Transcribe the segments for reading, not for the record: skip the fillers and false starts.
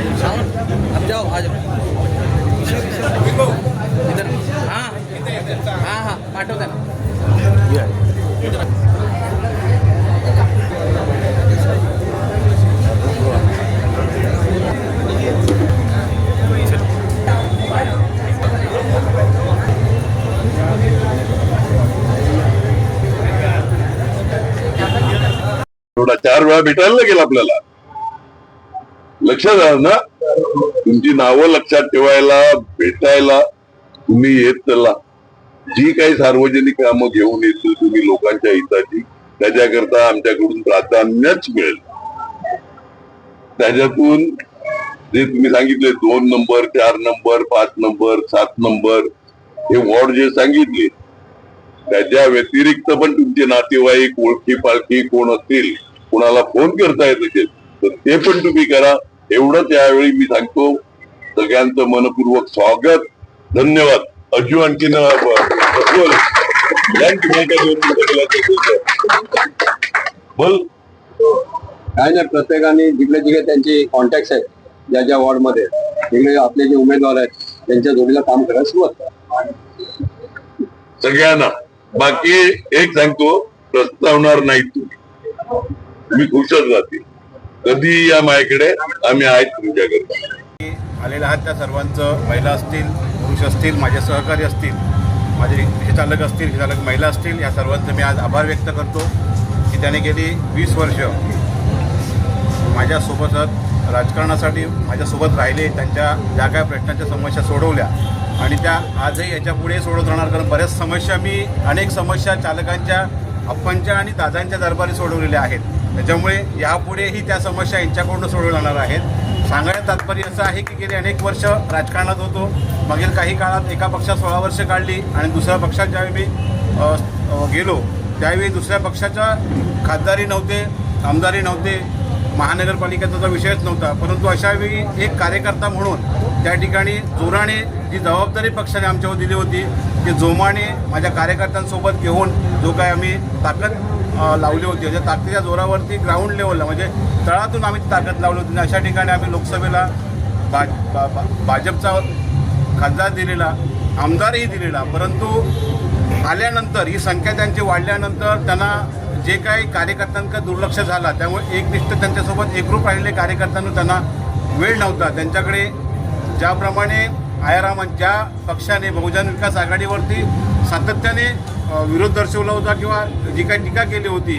अब जाओ आ जाओ इधर हाँ हाँ हाँ पाठवता ना थोडा 4 वेळा भेटायला लागेल आपल्याला. लक्षात आलं ना, तुमची नावं लक्षात ठेवायला, भेटायला तुम्ही येत चला. जी काही सार्वजनिक कामं घेऊन येतील तुम्ही लोकांच्या हिताची, त्याच्याकरता आमच्याकडून प्राधान्यच मिळेल. त्याच्यातून जे तुम्ही सांगितले 2 नंबर 4 नंबर 5 नंबर 7 नंबर हे वॉर्ड जे सांगितले, त्याच्या व्यतिरिक्त पण तुमचे नातेवाईक ओळखी पाळखी कोण असतील, कोणाला फोन करता येत असेल तर ते पण तुम्ही करा. एवढंच यावेळी मी सांगतो. सगळ्यांचं मनपूर्वक स्वागत, धन्यवाद. अजून आणखीन बोल काय नाही, प्रत्येकाने जिकडे जिकडे त्यांचे कॉन्टॅक्ट आहेत ज्या ज्या वॉर्डमध्ये, तिकडे आपले जे उमेदवार आहेत त्यांच्या जोडीला काम करायला सुरुवात करा सगळ्यांना. बाकी एक सांगतो, प्रस्तावणार नाही तुम्ही खुशच राहतील. कधी या माझ्याकडे, आम्ही आहेत तुमच्याकडे. आलेल्या आहात त्या सर्वांचं, महिला असतील पुरुष असतील, माझे सहकारी असतील, माझे रिक्षा चालक असतील, रिक्षा चालक महिला असतील, या सर्वांचं मी आज आभार व्यक्त करतो की त्याने गेली 20 वर्ष माझ्यासोबतच राजकारणासाठी माझ्यासोबत राहिले, त्यांच्या ज्या काय प्रश्नांच्या समस्या सोडवल्या आणि त्या आजही याच्या पुढे सोडत राहणार. कारण बऱ्याच समस्या मी अनेक समस्या चालकांच्या, अप्पांच्या आणि दादांच्या दरबारी सोडवलेल्या आहेत. त्याच्यामुळे यापुढेही त्या समस्या यांच्याकडून सोडवल्या जाणार आहेत. सांगायचं तात्पर्य असं आहे की गेली अनेक वर्ष राजकारणात होतो. मागील काही काळात एका पक्षात 16 वर्ष काढली आणि दुसऱ्या पक्षात ज्यावेळी मी गेलो त्यावेळी दुसऱ्या पक्षाच्या खासदारी नव्हते, आमदारी नव्हते, महानगरपालिकेचा विषयच नव्हता. परंतु अशावेळी एक कार्यकर्ता म्हणून त्या ठिकाणी जोराने जी जबाबदारी पक्षाने आमच्यावर दिली होती ती जोमाने माझ्या कार्यकर्त्यांसोबत घेऊन जो काय आम्ही ताकद लावली होती, म्हणजे ताकदीच्या जोरावरती ग्राउंड लेवलला म्हणजे तळातून आम्ही ताकद लावली होती. अशा ठिकाणी आम्ही लोकसभेला भाजपचा खासदार दिलेला, आमदारही दिलेला. परंतु आल्यानंतर ही संख्या त्यांची वाढल्यानंतर त्यांना जे काही कार्यकर्त्यांकडे दुर्लक्ष झाला, त्यामुळे एकनिष्ठ त्यांच्यासोबत एकरूप राहिलेले कार्यकर्त्यांना त्यांना वेळ नव्हता. त्यांच्याकडे ज्याप्रमाणे आयारामन ज्या पक्षाने बहुजन विकास आघाडीवरती सातत्याने विरोध दर्शवला होता किंवा जी काही टीका केली होती,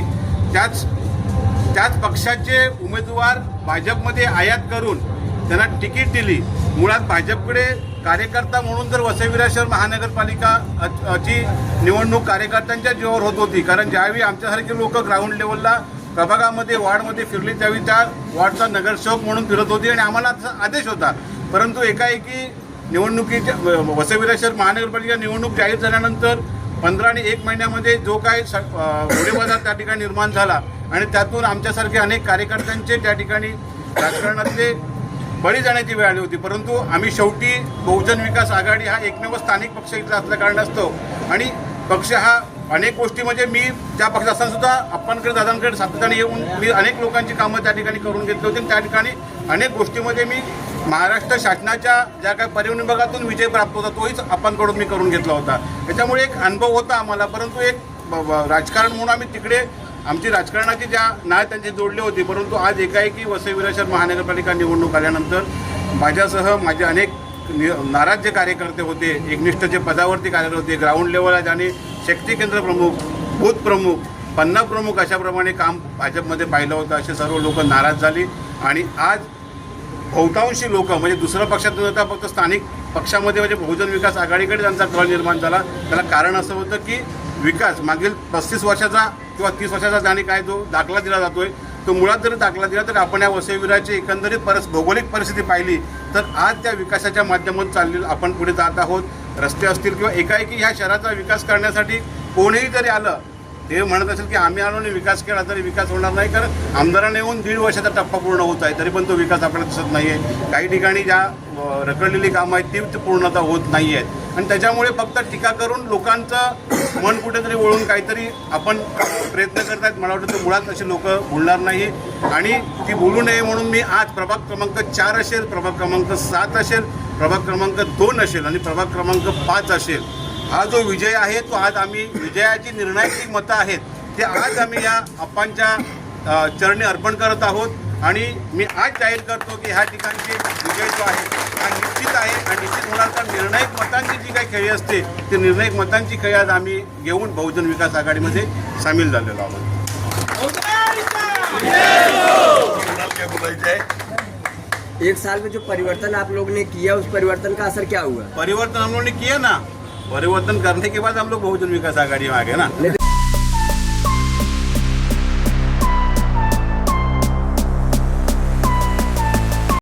त्याच पक्षाचे उमेदवार भाजपमध्ये आयात करून त्यांना तिकीट दिली. मुळात भाजपकडे कार्यकर्ता म्हणून जर वसई विरार शहर महानगरपालिकाची निवडणूक कार्यकर्त्यांच्या जीवावर होत होती. कारण ज्यावेळी आमच्यासारखे लोक ग्राउंड लेवलला प्रभागामध्ये वार्डमध्ये फिरली त्यावेळी त्या वार्डचा नगरसेवक म्हणून फिरत होती आणि आम्हाला आदेश होता. परंतु एकाएकी निवडणुकीच्या वसई विरार शहर महानगरपालिका निवडणूक जाहीर झाल्यानंतर 15 आणि 1 महिन्यामध्ये जो काही घोडेबाजार त्या ठिकाणी निर्माण झाला आणि त्यातून आमच्यासारखे अनेक कार्यकर्त्यांचे त्या ठिकाणी राजकारणातले बळी जाण्याची वेळ आली होती. परंतु आम्ही शेवटी बहुजन विकास आघाडी हा एकमेव स्थानिक पक्ष इथला असल्या कारणास्तव आणि पक्ष हा अनेक गोष्टी म्हणजे मी त्या पक्षात असताना सुद्धा अप्पांकडे दादांकडे सातत्याने येऊन मी अनेक लोकांची कामं त्या ठिकाणी करून घेतली होती. त्या ठिकाणी अनेक गोष्टीमध्ये मी महाराष्ट्र शासनाच्या ज्या काही परिवहन विभागातून विजय प्राप्त होता तोहीच अप्पांकडून मी करून घेतला होता. त्याच्यामुळे एक अनुभव होता आम्हाला. परंतु एक राजकारण म्हणून आम्ही तिकडे आमची राजकारणाची ज्या नाळ त्यांची जोडली होती. परंतु आज एकाएकी वसई विरार शहर महानगरपालिका निवडणूक आल्यानंतर माझ्यासह माझे अनेक नाराज जे कार्यकर्ते होते, एकनिष्ठचे पदावरती कार्यरत होते, ग्राउंड लेवलला ज्याने शक्ती केंद्र प्रमुख, बूथ प्रमुख, पन्ना प्रमुख अशाप्रमाणे काम भाजपमध्ये पाहिलं होतं, असे सर्व लोक नाराज झाली. आणि आज बहुतांशी लोक म्हणजे दुसऱ्या पक्षात न जाता फक्त स्थानिक पक्षामध्ये म्हणजे बहुजन विकास आघाडीकडे त्यांचा कल निर्माण झाला. त्याला कारण असं होतं की विकास मागील 35 वर्षाचा किंवा 30 वर्षाचा त्याने काय जो दाखला दिला जातोय तो मुळात जरी दाखला दिला तर आपण या वसई विरारची एकंदरीत भौगोलिक परिस्थिती पाहिली तर आज त्या विकासाच्या माध्यमातून चाललेलं आपण पुढे जात आहोत. रस्ते असतील किंवा एकाएकी ह्या शहराचा विकास करण्यासाठी कोणीही जरी आलं ते म्हणत असेल की आम्ही आलो आणि विकास केला तरी विकास होणार नाही, कारण आमदाराने येऊन 1.5 वर्षाचा टप्पा पूर्ण होत आहे तरी पण तो विकास आपल्याला दिसत नाही आहे. काही ठिकाणी ज्या रखडलेली कामं आहेत ती पूर्णतः होत नाही आहेत आणि त्याच्यामुळे फक्त टीका करून लोकांचं मन कुठेतरी वळून काहीतरी आपण प्रयत्न करत आहेत. मला वाटतं मुळात अशी लोक बोलणार नाही आणि ती बोलू नये म्हणून मी आज प्रभाग क्रमांक 4 असेल, प्रभाग क्रमांक 7 असेल, प्रभाग क्रमांक 2 असेल आणि प्रभाग क्रमांक 5 असेल, हा जो विजय आहे तो आज आम्ही विजयाची निर्णायक जी मतं आहेत ते आज आम्ही या अप्पांच्या चरणी अर्पण करत आहोत आणि मी आज जाहीर करतो की ह्या ठिकाणचे विजय जो आहे हा निश्चित आहे आणि निश्चित होणार. तर निर्णायक मतांची जी काही खेळी असते ती निर्णायक मतांची खेळी आज आम्ही घेऊन बहुजन विकास आघाडीमध्ये सामील झालेलो आहोत. काय बोलायचं आहे? 1 साल में जो परिवर्तन आप लोग ने किया उस परिवर्तन का असर क्या हुआ? परिवर्तन हम लोगों ने किया ना, परिवर्तन करने के बाद हम लोग बहुजन विकास आघाड़ी में आ गए ना.